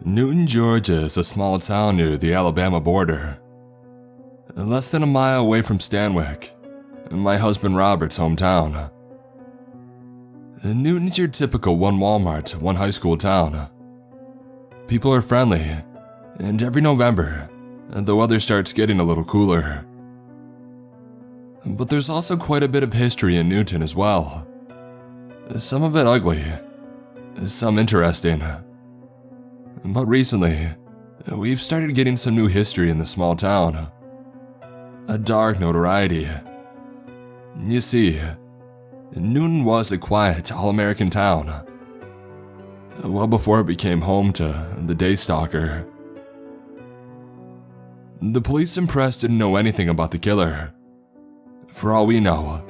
Newton, Georgia is a small town near the Alabama border. Less than a mile away from Stanwyck, my husband Robert's hometown. Newton's your typical one Walmart, one high school town. People are friendly, and every November, the weather starts getting a little cooler. But there's also quite a bit of history in Newton as well. Some of it ugly, some interesting. But recently, we've started getting some new history in the small town. A dark notoriety. You see, Newton was a quiet, all-American town. Well before it became home to the day stalker. The police and press didn't know anything about the killer. For all we know,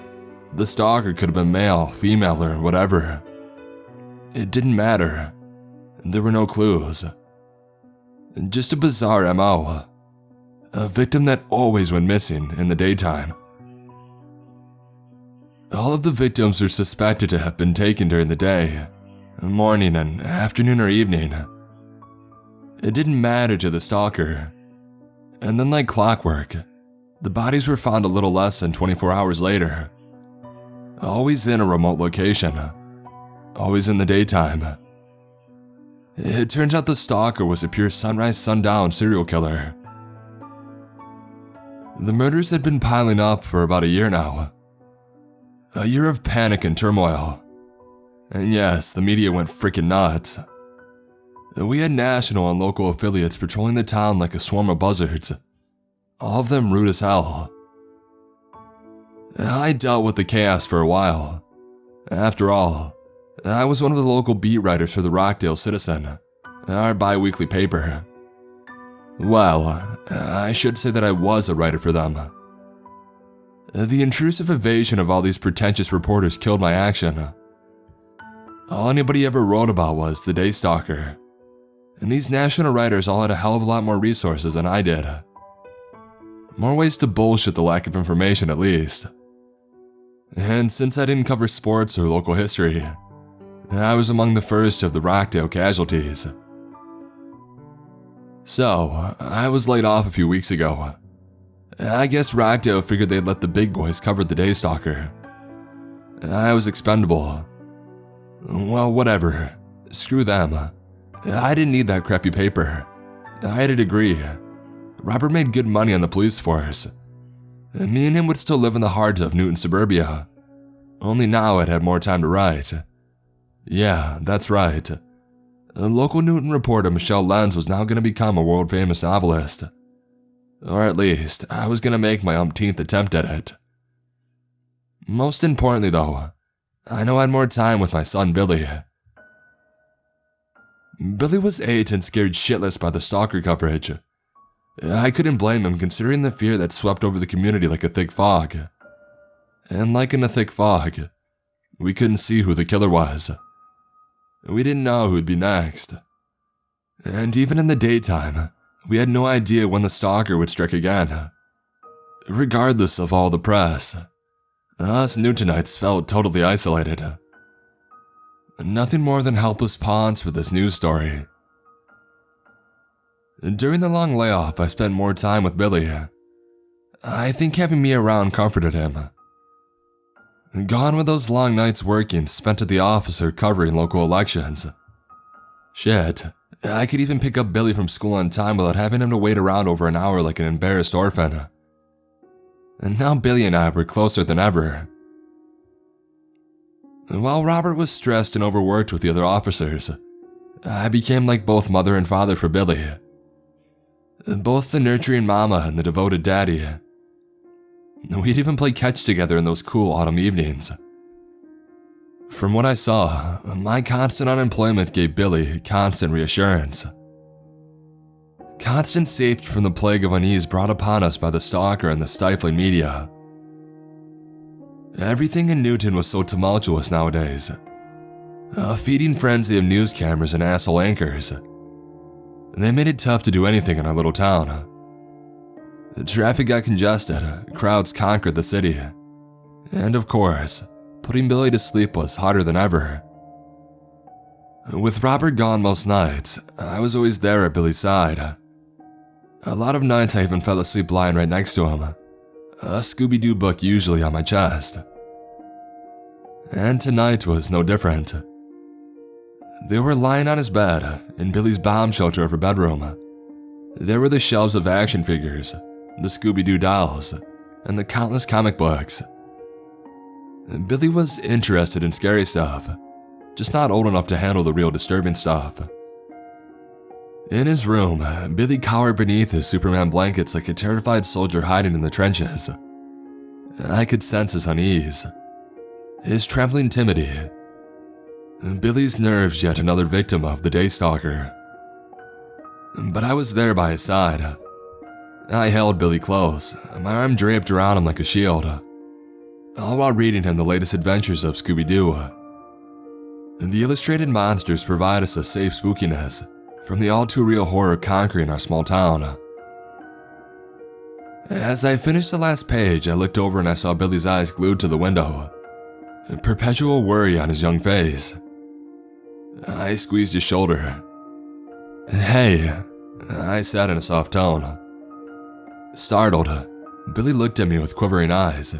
the stalker could have been male, female, or whatever. It didn't matter. There were no clues. Just a bizarre MO. A victim that always went missing in the daytime. All of the victims are suspected to have been taken during the day, morning and afternoon or evening. It didn't matter to the stalker. And then like clockwork, the bodies were found a little less than 24 hours later. Always in a remote location. Always in the daytime. It turns out the stalker was a pure sunrise-sundown serial killer. The murders had been piling up for about a year now. A year of panic and turmoil. And yes, the media went freaking nuts. We had national and local affiliates patrolling the town like a swarm of buzzards. All of them rude as hell. I dealt with the chaos for a while. After all, I was one of the local beat writers for the Rockdale Citizen, our bi-weekly paper. Well, I should say that I was a writer for them. The intrusive invasion of all these pretentious reporters killed my action. All anybody ever wrote about was the day stalker, and these national writers all had a hell of a lot more resources than I did. More ways to bullshit the lack of information at least. And since I didn't cover sports or local history, I was among the first of the Rockdale casualties. So, I was laid off a few weeks ago. I guess Rockdale figured they'd let the big boys cover the day stalker. I was expendable. Well, whatever. Screw them. I didn't need that crappy paper. I had a degree. Robert made good money on the police force. Me and him would still live in the heart of Newton suburbia. Only now I'd had more time to write. Yeah, that's right. Local Newton reporter Michelle Lenz was now going to become a world-famous novelist. Or at least, I was going to make my umpteenth attempt at it. Most importantly though, I know I had more time with my son Billy. Billy was 8 and scared shitless by the stalker coverage. I couldn't blame him considering the fear that swept over the community like a thick fog. And like in a thick fog, we couldn't see who the killer was. We didn't know who'd be next. And even in the daytime, we had no idea when the stalker would strike again. Regardless of all the press, us Newtonites felt totally isolated. Nothing more than helpless pawns for this news story. During the long layoff, I spent more time with Billy. I think having me around comforted him. Gone were those long nights working spent at the office or covering local elections. Shit, I could even pick up Billy from school on time without having him to wait around over an hour like an embarrassed orphan. And now Billy and I were closer than ever. While Robert was stressed and overworked with the other officers, I became like both mother and father for Billy. Both the nurturing mama and the devoted daddy. We'd even play catch together in those cool autumn evenings. From what I saw, my constant unemployment gave Billy constant reassurance. Constant safety from the plague of unease brought upon us by the stalker and the stifling media. Everything in Newton was so tumultuous nowadays. A feeding frenzy of news cameras and asshole anchors. They made it tough to do anything in our little town. The traffic got congested, crowds conquered the city. And of course, putting Billy to sleep was harder than ever. With Robert gone most nights, I was always there at Billy's side. A lot of nights I even fell asleep lying right next to him, a Scooby-Doo book usually on my chest. And tonight was no different. They were lying on his bed in Billy's bomb shelter of her bedroom. There were the shelves of action figures, the Scooby-Doo dolls, and the countless comic books. Billy was interested in scary stuff, just not old enough to handle the real disturbing stuff. In his room, Billy cowered beneath his Superman blankets like a terrified soldier hiding in the trenches. I could sense his unease, his trembling timidity. Billy's nerves yet another victim of the day stalker. But I was there by his side. I held Billy close, my arm draped around him like a shield, all while reading him the latest adventures of Scooby-Doo. The illustrated monsters provide us a safe spookiness from the all-too-real horror conquering our small town. As I finished the last page, I looked over and I saw Billy's eyes glued to the window, a perpetual worry on his young face. I squeezed his shoulder. "Hey," I said in a soft tone. Startled, Billy looked at me with quivering eyes.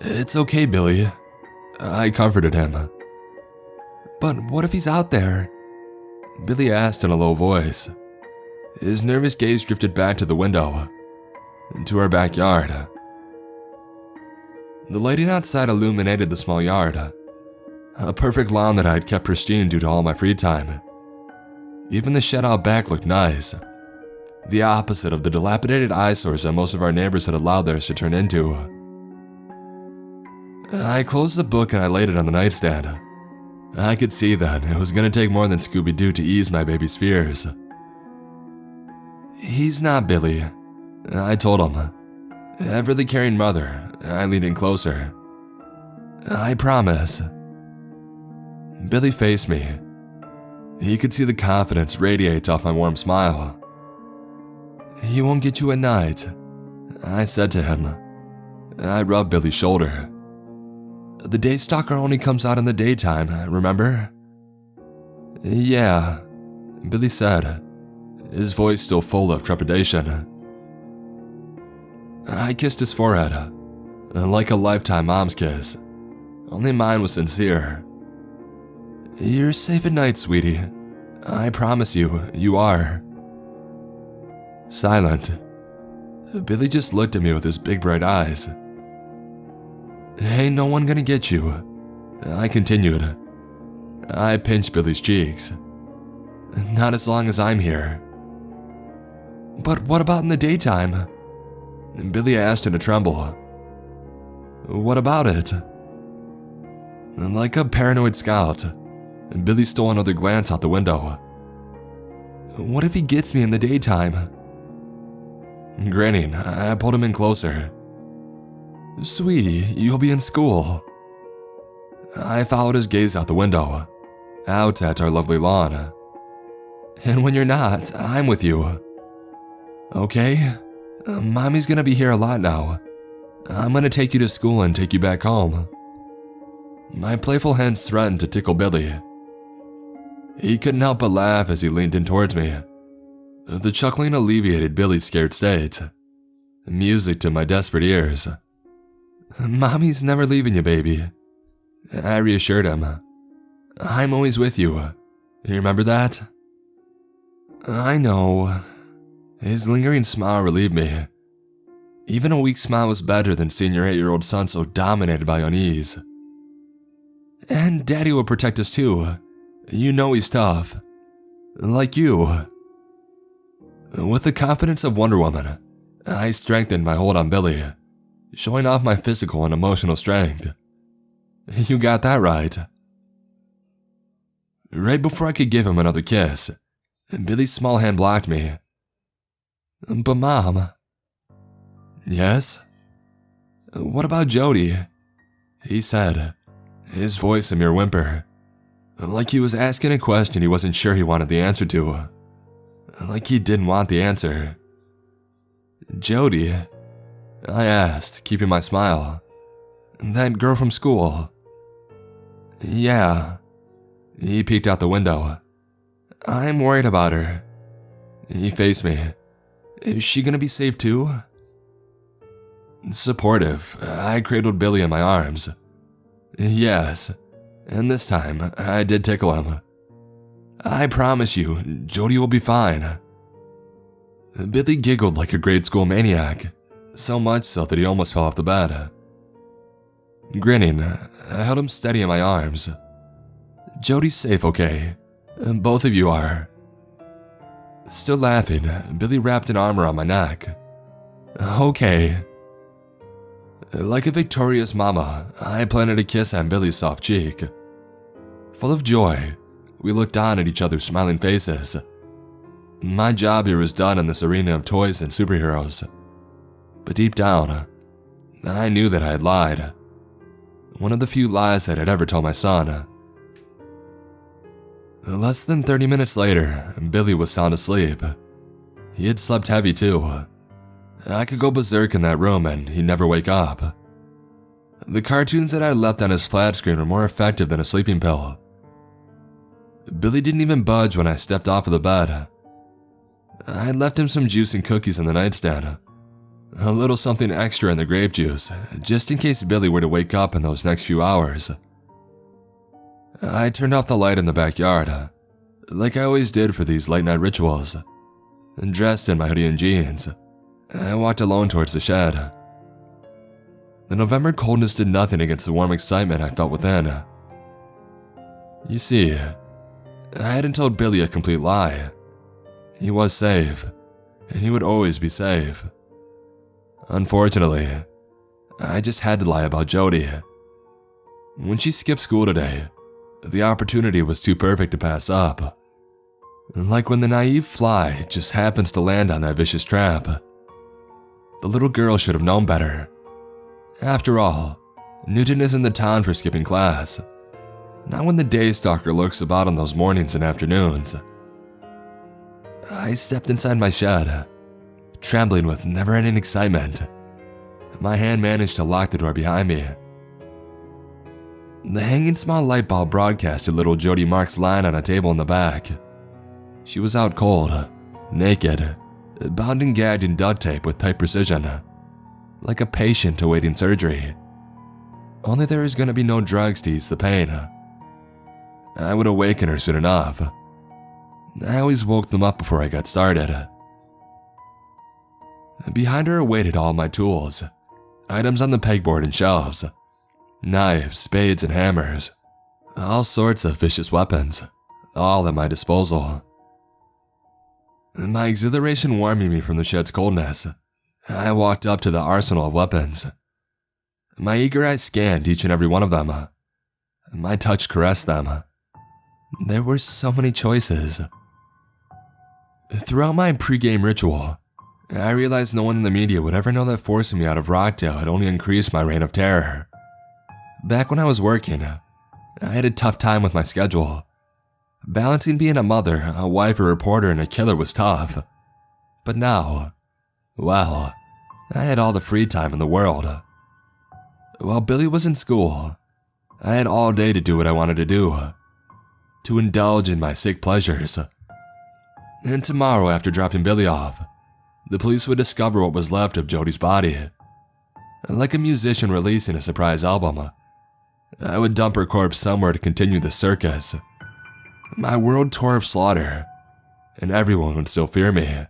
"It's okay, Billy," I comforted him. "But what if he's out there?" Billy asked in a low voice. His nervous gaze drifted back to the window, to our backyard. The lighting outside illuminated the small yard, a perfect lawn that I had kept pristine due to all my free time. Even the shed out back looked nice, the opposite of the dilapidated eyesores that most of our neighbors had allowed theirs to turn into. I closed the book and I laid it on the nightstand. I could see that it was going to take more than Scooby-Doo to ease my baby's fears. "He's not, Billy," I told him. Ever the caring mother, I leaned in closer. "I promise." Billy faced me. He could see the confidence radiate off my warm smile. "He won't get you at night," I said to him. I rubbed Billy's shoulder. "The day stalker only comes out in the daytime, remember?" "Yeah," Billy said, his voice still full of trepidation. I kissed his forehead, like a lifetime mom's kiss, only mine was sincere. "You're safe at night, sweetie. I promise you, you are." Silent, Billy just looked at me with his big bright eyes. "Ain't no one gonna get you," I continued. I pinched Billy's cheeks. "Not as long as I'm here." "But what about in the daytime?" Billy asked in a tremble. "What about it?" Like a paranoid scout, Billy stole another glance out the window. "What if he gets me in the daytime?" Grinning, I pulled him in closer. "Sweetie, you'll be in school." I followed his gaze out the window, out at our lovely lawn. "And when you're not, I'm with you. Okay? Mommy's gonna be here a lot now. I'm gonna take you to school and take you back home." My playful hands threatened to tickle Billy. He couldn't help but laugh as he leaned in towards me. The chuckling alleviated Billy's scared state. Music to my desperate ears. "Mommy's never leaving you, baby," I reassured him. "I'm always with you. You remember that?" "I know." His lingering smile relieved me. Even a weak smile was better than seeing your 8-year-old son so dominated by unease. "And Daddy will protect us too. You know he's tough. Like you." With the confidence of Wonder Woman, I strengthened my hold on Billy, showing off my physical and emotional strength. "You got that right." Right before I could give him another kiss, Billy's small hand blocked me. "But Mom." "Yes?" "What about Jody?" he said, his voice a mere whimper, like he was asking a question he wasn't sure he wanted the answer to, like he didn't want the answer. "Jody?" I asked, keeping my smile. "That girl from school?" "Yeah." He peeked out the window. I'm worried about her. He faced me. Is she gonna be safe too? Supportive, I cradled Billy in my arms. Yes, and this time I did tickle him. I promise you, Jody will be fine. Billy giggled like a grade school maniac, so much so that he almost fell off the bed. Grinning, I held him steady in my arms. Jody's safe, okay? Both of you are. Still laughing, Billy wrapped an arm around my neck. Okay. Like a victorious mama, I planted a kiss on Billy's soft cheek. Full of joy, we looked on at each other's smiling faces. My job here was done in this arena of toys and superheroes. But deep down, I knew that I had lied. One of the few lies that I'd ever told my son. Less than 30 minutes later, Billy was sound asleep. He had slept heavy too. I could go berserk in that room and he'd never wake up. The cartoons that I left on his flat screen were more effective than a sleeping pill. Billy didn't even budge when I stepped off of the bed. I had left him some juice and cookies in the nightstand. A little something extra in the grape juice, just in case Billy were to wake up in those next few hours. I turned off the light in the backyard, like I always did for these late-night rituals. Dressed in my hoodie and jeans, I walked alone towards the shed. The November coldness did nothing against the warm excitement I felt within. You see, I hadn't told Billy a complete lie. He was safe, and he would always be safe. Unfortunately, I just had to lie about Jody. When she skipped school today, the opportunity was too perfect to pass up. Like when the naive fly just happens to land on that vicious trap. The little girl should have known better. After all, Newton isn't the town for skipping class. Not when the day stalker lurks about on those mornings and afternoons. I stepped inside my shed, trembling with never-ending excitement. My hand managed to lock the door behind me. The hanging small light bulb broadcasted little Jody Mark's line on a table in the back. She was out cold, naked, bound and gagged in duct tape with tight precision, like a patient awaiting surgery. Only there was going to be no drugs to ease the pain. I would awaken her soon enough. I always woke them up before I got started. Behind her awaited all my tools, items on the pegboard and shelves. Knives, spades, and hammers. All sorts of vicious weapons, all at my disposal. My exhilaration warming me from the shed's coldness, I walked up to the arsenal of weapons. My eager eyes scanned each and every one of them. My touch caressed them. There were so many choices. Throughout my pre-game ritual, I realized no one in the media would ever know that forcing me out of Rockdale had only increased my reign of terror. Back when I was working, I had a tough time with my schedule. Balancing being a mother, a wife, a reporter, and a killer was tough. But now, well, I had all the free time in the world. While Billy was in school, I had all day to do what I wanted to do, to indulge in my sick pleasures. And tomorrow, after dropping Billy off, the police would discover what was left of Jody's body. Like a musician releasing a surprise album, I would dump her corpse somewhere to continue the circus. My world tour of slaughter, and everyone would still fear me.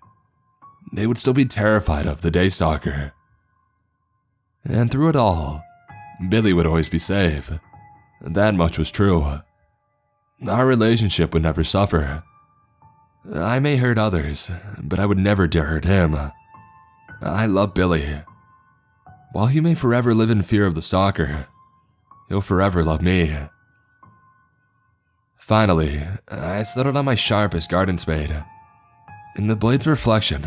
They would still be terrified of the Daystalker. And through it all, Billy would always be safe. That much was true. Our relationship would never suffer. I may hurt others, but I would never dare hurt him. I love Billy. While he may forever live in fear of the Stalker, he'll forever love me. Finally, I settled on my sharpest garden spade. In the blade's reflection,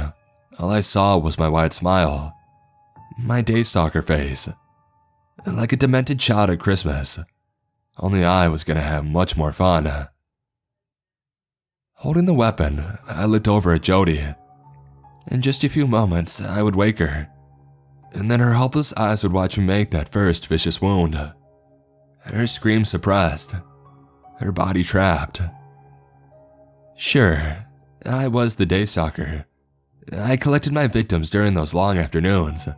all I saw was my wide smile. My Daystalker face. Like a demented child at Christmas. Only I was gonna have much more fun. Holding the weapon, I looked over at Jody. In just a few moments, I would wake her. And then her helpless eyes would watch me make that first vicious wound. Her scream suppressed. her body trapped. Sure, I was the day stalker. I collected my victims during those long afternoons,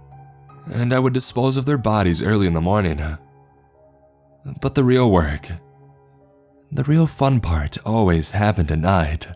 and I would dispose of their bodies early in the morning. But the real work, the real fun part always happened at night.